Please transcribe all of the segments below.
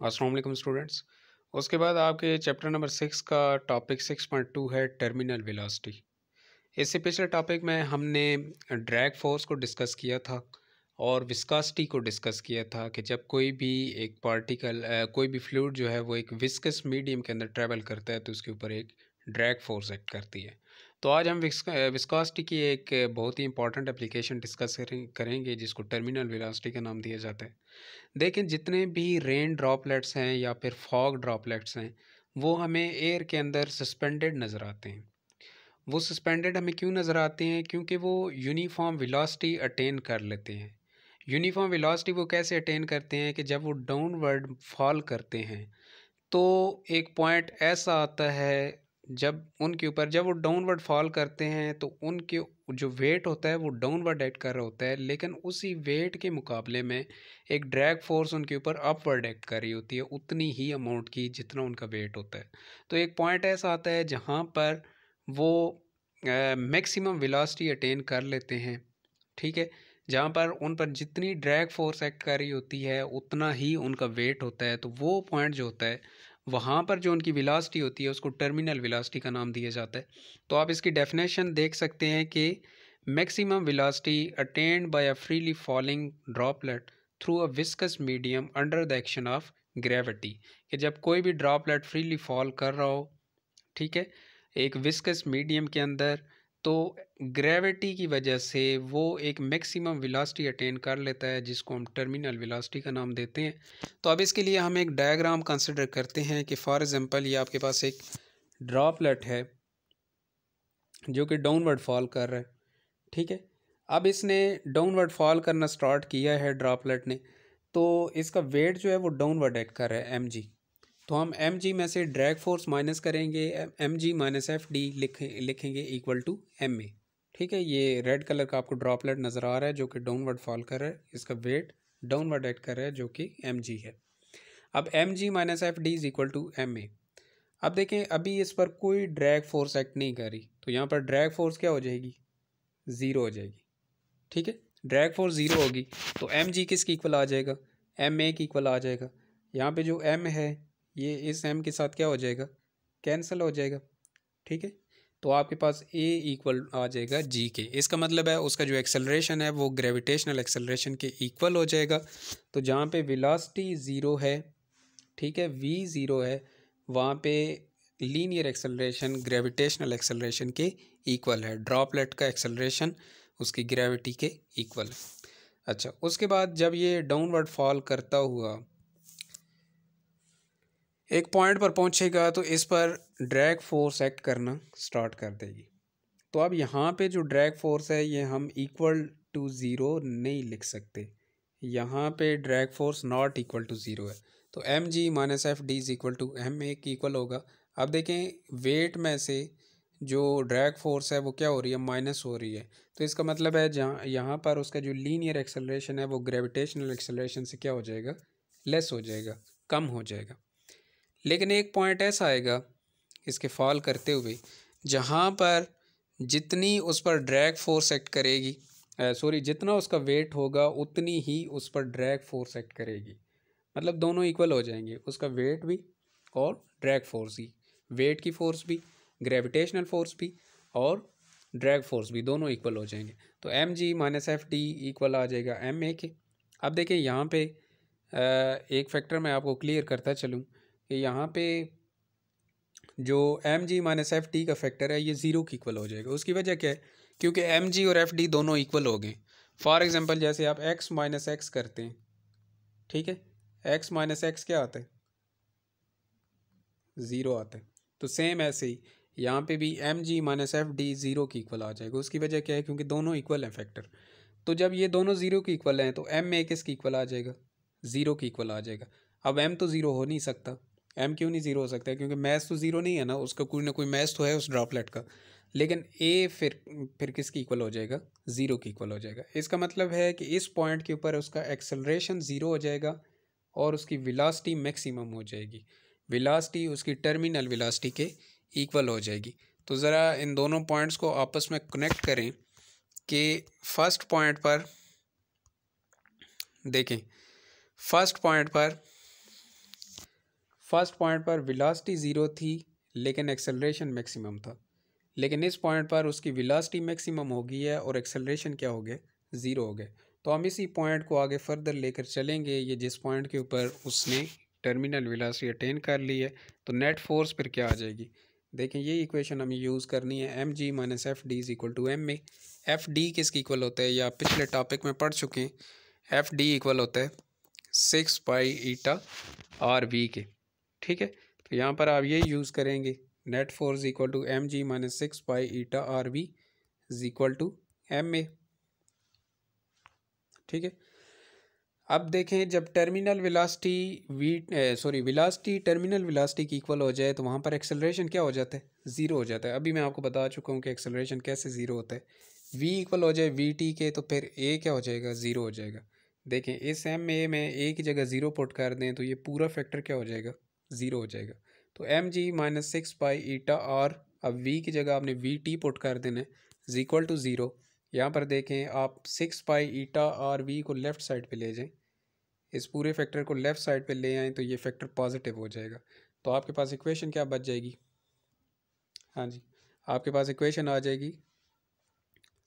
अस्सलाम वालेकुम स्टूडेंट्स। उसके बाद आपके चैप्टर नंबर 6 का टॉपिक 6.2 है टर्मिनल वेलोसिटी। इससे पिछले टॉपिक में हमने ड्रैग फोर्स को डिस्कस किया था और विस्कोसिटी को डिस्कस किया था कि जब कोई भी एक पार्टिकल कोई भी फ्लूइड जो है वो एक विस्कस मीडियम के अंदर ट्रैवल करता है तो उसके ऊपर एक ड्रैग फोर्स एक्ट करती है। तो आज हम विस्कोसिटी की एक बहुत ही इंपॉर्टेंट एप्लीकेशन डिस्कस करेंगे जिसको टर्मिनल वेलोसिटी का नाम दिया जाता है। देखें, जितने भी रेन ड्रॉपलेट्स हैं या फिर फॉग ड्रॉपलेट्स हैं वो हमें एयर के अंदर सस्पेंडेड नज़र आते हैं। वो सस्पेंडेड हमें क्यों नज़र आते हैं? क्योंकि वो यूनिफॉर्म वेलोसिटी अटेन कर लेते हैं। यूनिफॉर्म वेलोसिटी वो कैसे अटेन करते हैं कि जब वो डाउनवर्ड फॉल करते हैं तो एक पॉइंट ऐसा आता है जब वो डाउनवर्ड फॉल करते हैं तो उनके जो वेट होता है वो डाउनवर्ड एक्ट कर रहा होता है, लेकिन उसी वेट के मुकाबले में एक ड्रैग फोर्स उनके ऊपर अपवर्ड एक्ट कर रही होती है उतनी ही अमाउंट की जितना उनका वेट होता है। तो एक पॉइंट ऐसा आता है जहाँ पर वो मैक्सिमम वेलोसिटी अटेन कर लेते हैं, ठीक है, जहाँ पर उन पर जितनी ड्रैग फोर्स एक्ट कर रही होती है उतना ही उनका वेट होता है। तो वो पॉइंट जो होता है वहाँ पर जो उनकी वेलोसिटी होती है उसको टर्मिनल वेलोसिटी का नाम दिया जाता है। तो आप इसकी डेफिनेशन देख सकते हैं कि maximum velocity attend bye a freely falling droplet through a viscous medium under the action of gravity. कि जब कोई भी ड्रॉपलेट फ्रीली फॉल कर रहा हो, ठीक है, एक विस्कस मीडियम के अंदर, तो ग्रेविटी की वजह से वो एक मैक्सिमम वेलोसिटी अटेन कर लेता है जिसको हम टर्मिनल वेलोसिटी का नाम देते हैं। तो अब इसके लिए हम एक डायग्राम कंसिडर करते हैं कि फॉर एग्जांपल ये आपके पास एक ड्रॉपलेट है जो कि डाउनवर्ड फॉल कर रहा है, ठीक है। अब इसने डाउनवर्ड फॉल करना स्टार्ट किया है ड्रॉपलेट ने, तो इसका वेट जो है वो डाउनवर्ड एक्ट कर रहा है mg। तो हम mg में से ड्रैग फोर्स माइनस करेंगे, mg माइनस एफ डी लिखेंगे इक्वल टू ma, ठीक है। ये रेड कलर का आपको ड्रॉपलेट नज़र आ रहा है जो कि डाउनवर्ड फॉल कर रहा है, इसका वेट डाउनवर्ड एक्ट कर रहा है जो कि mg है। अब mg minus F D is equal to ma। अब देखें, अभी इस पर कोई ड्रैग फोर्स एक्ट नहीं कर रही, तो यहाँ पर ड्रैग फोर्स क्या हो जाएगी? ज़ीरो हो जाएगी, ठीक है। ड्रैग फोर्स ज़ीरो होगी तो एम जी किसकी इक्वल आ जाएगा? एम ए की इक्वल आ जाएगा। यहाँ पे जो एम है ये इस एम के साथ क्या हो जाएगा? कैंसिल हो जाएगा, ठीक है। तो आपके पास ए इक्वल आ जाएगा जी के। इसका मतलब है उसका जो एक्सेलरेशन है वो ग्रेविटेशनल एक्सेलरेशन के इक्वल हो जाएगा। तो जहाँ पे वेलोसिटी ज़ीरो है, ठीक है, वी ज़ीरो है, वहाँ पे लीनियर एक्सेलरेशन ग्रेविटेशनल एक्सेलरेशन के इक्वल है। ड्रॉपलेट का एक्सेलरेशन उसकी ग्रेविटी के इक्वल है। अच्छा, उसके बाद जब ये डाउनवर्ड फॉल करता हुआ एक पॉइंट पर पहुंचेगा तो इस पर ड्रैग फोर्स एक्ट करना स्टार्ट कर देगी। तो अब यहाँ पे जो ड्रैग फोर्स है ये हम इक्वल टू ज़ीरो नहीं लिख सकते, यहाँ पे drag force not equal to zero है। तो M G minus F D is equal to M A की इक्वल होगा। अब देखें, वेट में से जो ड्रैग फोर्स है वो क्या हो रही है? माइनस हो रही है। तो इसका मतलब है जहाँ यहाँ पर उसका जो लीनियर एक्सेलरेशन है वो ग्रेविटेशनल एक्सेलरेशन से क्या हो जाएगा? लेस हो जाएगा, कम हो जाएगा। लेकिन एक पॉइंट ऐसा आएगा इसके फॉल करते हुए जहाँ पर जितनी उस पर ड्रैग फोर्स एक्ट करेगी, सॉरी, जितना उसका वेट होगा उतनी ही उस पर ड्रैग फोर्स एक्ट करेगी। मतलब दोनों इक्वल हो जाएंगे, उसका वेट भी और ड्रैग फोर्स भी, वेट की फोर्स भी, ग्रेविटेशनल फोर्स भी और ड्रैग फोर्स भी, दोनों इक्वल हो जाएंगे। तो M G minus F D equal आ जाएगा एम ए के। अब देखिए यहाँ पे एक फैक्टर मैं आपको क्लियर करता चलूँ कि यहाँ पे जो M G minus F D का फैक्टर है ये ज़ीरो की इक्वल हो जाएगा। उसकी वजह क्या है? क्योंकि एम जी और एफ डी दोनों इक्वल हो गए। फॉर एग्जांपल जैसे आप एक्स माइनस एक्स करते हैं, ठीक है, एक्स माइनस एक्स क्या आता है? ज़ीरो आता है। तो सेम ऐसे ही यहाँ पे भी M G minus F D zero की इक्वल आ जाएगा। उसकी वजह क्या है? क्योंकि दोनों इक्वल हैं फैक्टर। तो जब ये दोनों ज़ीरो की इक्वल हैं तो एम ए किसकी इक्वल आ जाएगा? ज़ीरो की इक्वल आ जाएगा। अब एम तो ज़ीरो हो नहीं सकता। एम क्यों नहीं ज़ीरो हो सकता है? क्योंकि मैथ तो ज़ीरो नहीं है ना, उसका कोई ना कोई मैथ तो है उस ड्रॉपलेट का। लेकिन ए फिर किसकी इक्वल हो जाएगा? ज़ीरो की इक्वल हो जाएगा। इसका मतलब है कि इस पॉइंट के ऊपर उसका एक्सेलरेशन ज़ीरो हो जाएगा और उसकी वेलोसिटी मैक्सिमम हो जाएगी। वेलोसिटी उसकी टर्मिनल वेलोसिटी के इक्वल हो जाएगी। तो ज़रा इन दोनों पॉइंट्स को आपस में कनेक्ट करें कि फर्स्ट पॉइंट पर देखें, फर्स्ट पॉइंट पर फर्स्ट पॉइंट पर वेलोसिटी ज़ीरो थी लेकिन एक्सेलरेशन मैक्सिमम था, लेकिन इस पॉइंट पर उसकी वेलोसिटी मैक्सिमम हो गई है और एक्सेलरेशन क्या हो गया, ज़ीरो हो गया। तो हम इसी पॉइंट को आगे फर्दर लेकर चलेंगे। ये जिस पॉइंट के ऊपर उसने टर्मिनल वेलोसिटी अटेन कर ली है, तो नेट फोर्स फिर क्या आ जाएगी। देखें ये इक्वेशन हमें यूज़ करनी है, M G minus F D is equal to M A. F D किसकी इक्वल होता है, या पिछले टॉपिक में पढ़ चुके हैं। एफ डी इक्वल होता है 6 पाई आर वी के। ठीक है, तो यहाँ पर आप ये यूज़ करेंगे, net force equal to M G minus 6 pi R V is equal to M A. ठीक है, अब देखें जब terminal velocity velocity terminal velocity की इक्वल हो जाए तो वहाँ पर एक्सेलरेशन क्या हो जाता है, ज़ीरो हो जाता है। अभी मैं आपको बता चुका हूँ कि एक्सेलरेशन कैसे ज़ीरो होता है। v इक्वल हो जाए वी टी के, तो फिर a क्या हो जाएगा, ज़ीरो हो जाएगा। देखें इस एम ए में a की जगह ज़ीरो पुट कर दें तो ये पूरा फैक्टर क्या हो जाएगा, ज़ीरो हो जाएगा। तो M G minus 6 pi R, अब v की जगह आपने वी टी पुट कर देना है, इज इक्वल टू ज़ीरो। यहाँ पर देखें आप 6 पाई आर वी को लेफ़्ट साइड पे ले जाएं, इस पूरे फैक्टर को लेफ़्ट साइड पे ले आएँ तो ये फैक्टर पॉजिटिव हो जाएगा। तो आपके पास इक्वेशन क्या बच जाएगी, हाँ जी, आपके पास इक्वेशन आ जाएगी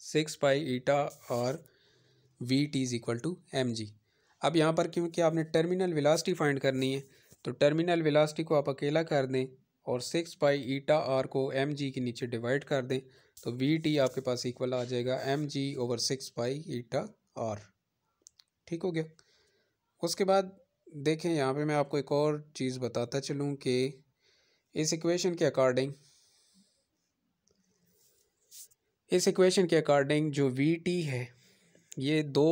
6 pi R V T is equal to M G. अब यहाँ पर क्योंकि आपने टर्मिनल वेलोसिटी फाइंड करनी है, तो टर्मिनल वेलोसिटी को आप अकेला कर दें और 6 पाई आर को एम जी के नीचे डिवाइड कर दें, तो वी टी आपके पास इक्वल आ जाएगा M G over 6 pi R. ठीक हो गया। उसके बाद देखें यहाँ पे मैं आपको एक और चीज़ बताता चलूँ कि इस इक्वेशन के अकॉर्डिंग जो वी टी है ये दो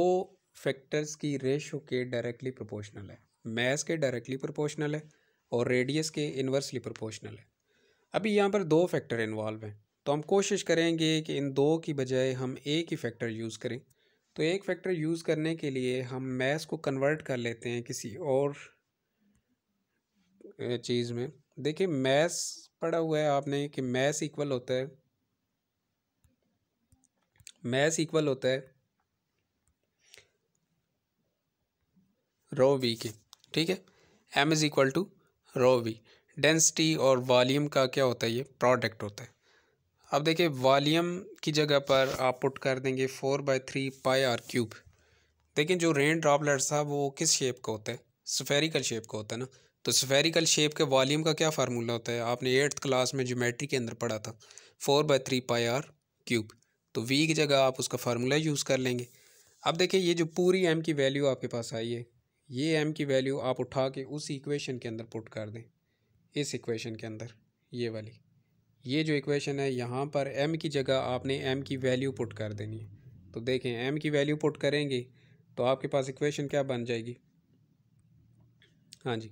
फैक्टर्स की रेशो के डायरेक्टली प्रोपोर्शनल है। मैस के डायरेक्टली प्रोपोर्शनल है और रेडियस के इन्वर्सली प्रोपोर्शनल है। अभी यहाँ पर दो फैक्टर इन्वॉल्व हैं, तो हम कोशिश करेंगे कि इन दो की बजाय हम एक ही फैक्टर यूज़ करें। तो एक फैक्टर यूज़ करने के लिए हम मैस को कन्वर्ट कर लेते हैं किसी और चीज़ में। देखिए मैस पढ़ा हुआ है आपने कि मैस इक्वल होता है रो वी के। ठीक है, M is equal to rho V. Density और वॉल्यूम का क्या होता है, ये प्रोडक्ट होता है। अब देखिए वॉल्यूम की जगह पर आप पुट कर देंगे 4/3 पाई आर क्यूब। देखिए जो रेन ड्रॉपलेट्स था वो किस शेप का होता है, स्फेरिकल शेप का होता है ना। तो स्फेरिकल शेप के वॉल्यूम का क्या फार्मूला होता है, आपने 8th क्लास में ज्योमेट्री के अंदर पढ़ा था, 4/3 पाई आर क्यूब। तो वी की जगह आप उसका फार्मूला यूज़ कर लेंगे। अब देखिए ये जो पूरी एम की वैल्यू आपके पास आई है, ये एम की वैल्यू आप उठा के उस इक्वेशन के अंदर पुट कर दें। इस इक्वेशन के अंदर ये वाली, ये जो इक्वेशन है यहाँ पर एम की जगह आपने एम की वैल्यू पुट कर देनी है। तो देखें एम की वैल्यू पुट करेंगे तो आपके पास इक्वेशन क्या बन जाएगी, हाँ जी,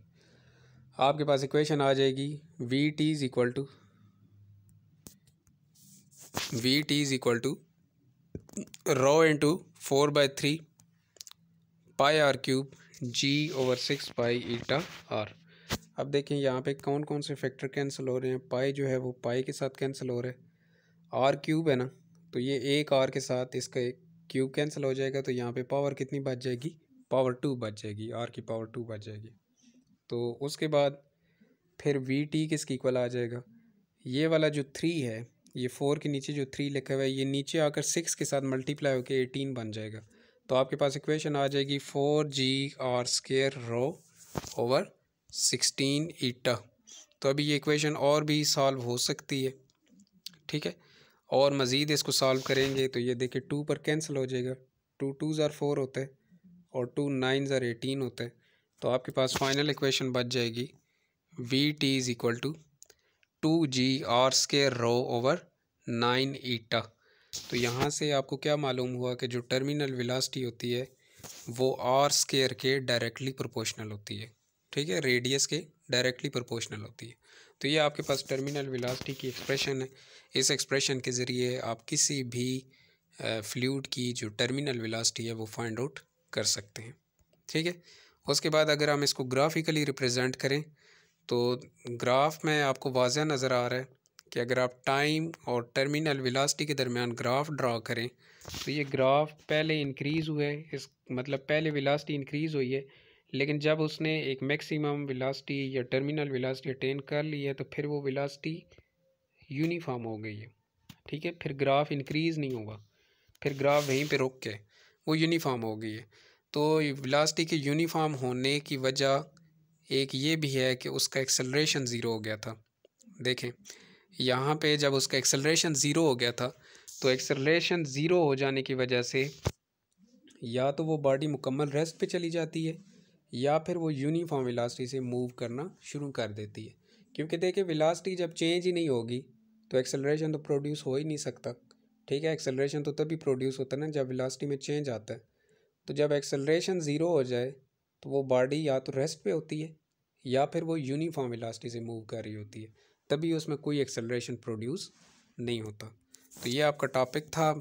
आपके पास इक्वेशन आ जाएगी V T is equal to rho into 4/3 pi R cube G over 6 pi R. अब देखें यहाँ पे कौन कौन से फैक्टर कैंसिल हो रहे हैं, पाई जो है वो पाई के साथ कैंसिल हो रहा है, आर क्यूब है ना, तो ये एक आर के साथ इसका एक क्यूब कैंसिल हो जाएगा, तो यहाँ पे पावर कितनी बच जाएगी, पावर 2 बच जाएगी, आर की पावर 2 बच जाएगी। तो उसके बाद फिर वी टी किसकी इक्वल आ जाएगा, ये वाला जो 3 है, ये 4 के नीचे जो 3 लिखा हुआ है ये नीचे आकर 6 के साथ मल्टीप्लाई होकर 18 बन जाएगा। तो आपके पास इक्वेशन आ जाएगी 4g r² ओवर 16 ईटा। तो अभी ये इक्वेशन और भी सॉल्व हो सकती है। ठीक है, और मज़ीद इसको सॉल्व करेंगे तो ये देखिए 2 पर कैंसिल हो जाएगा, 2 2s are 4 होता है और 2 9s are 18 होता है। तो आपके पास फाइनल इक्वेशन बच जाएगी V T is equal to 2g r² over 9 eta. तो यहाँ से आपको क्या मालूम हुआ कि जो टर्मिनल वेलोसिटी होती है वो r² के डायरेक्टली प्रोपोर्शनल होती है। ठीक है, रेडियस के डायरेक्टली प्रोपोर्शनल होती है। तो ये आपके पास टर्मिनल वेलोसिटी की एक्सप्रेशन है। इस एक्सप्रेशन के ज़रिए आप किसी भी फ्लूइड की जो टर्मिनल वेलोसिटी है वो फाइंड आउट कर सकते हैं। ठीक है, उसके बाद अगर हम इसको ग्राफिकली रिप्रेजेंट करें तो ग्राफ में आपको वाज़ह नज़र आ रहा है कि अगर आप टाइम और टर्मिनल वेलोसिटी के दरमियान ग्राफ ड्रा करें तो ये ग्राफ पहले इंक्रीज़ हुआ है, इस मतलब पहले वेलोसिटी इंक्रीज़ हुई है लेकिन जब उसने एक मैक्सिमम वेलोसिटी या टर्मिनल वेलोसिटी अटेन कर ली है तो फिर वो वेलोसिटी यूनिफॉर्म हो गई है, ठीक है। फिर ग्राफ इंक्रीज़ नहीं होगा, फिर ग्राफ वहीं पे रुक के वो यूनिफॉर्म हो गई है। तो वेलोसिटी के यूनिफॉर्म होने की वजह एक ये भी है कि उसका एक्सेलरेशन ज़ीरो हो गया था। देखें यहाँ पे जब उसका एक्सेलरेशन ज़ीरो हो गया था तो एक्सेलरेशन ज़ीरो हो जाने की वजह से या तो वो बॉडी मुकम्मल रेस्ट पे चली जाती है या फिर वो यूनिफॉर्म वेलोसिटी से मूव करना शुरू कर देती है। क्योंकि देखिए वेलोसिटी जब चेंज ही नहीं होगी तो एक्सेलरेशन तो प्रोड्यूस हो ही नहीं सकता, ठीक है। एक्सेलरेशन तो तभी प्रोड्यूस होता है ना जब वेलोसिटी में चेंज आता है। तो जब एक्सेलरेशन ज़ीरो हो जाए तो वो बॉडी या तो रेस्ट पे होती है या फिर वो यूनिफॉर्म वेलोसिटी से मूव कर रही होती है, तभी उसमें कोई एक्सेलरेशन प्रोड्यूस नहीं होता। तो ये आपका टॉपिक था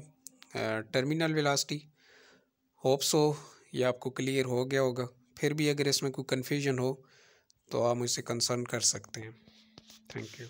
टर्मिनल वेलोसिटी। होप सो ये आपको क्लियर हो गया होगा। फिर भी अगर इसमें कोई कन्फ्यूजन हो तो आप मुझसे कंसर्न कर सकते हैं। Thank you.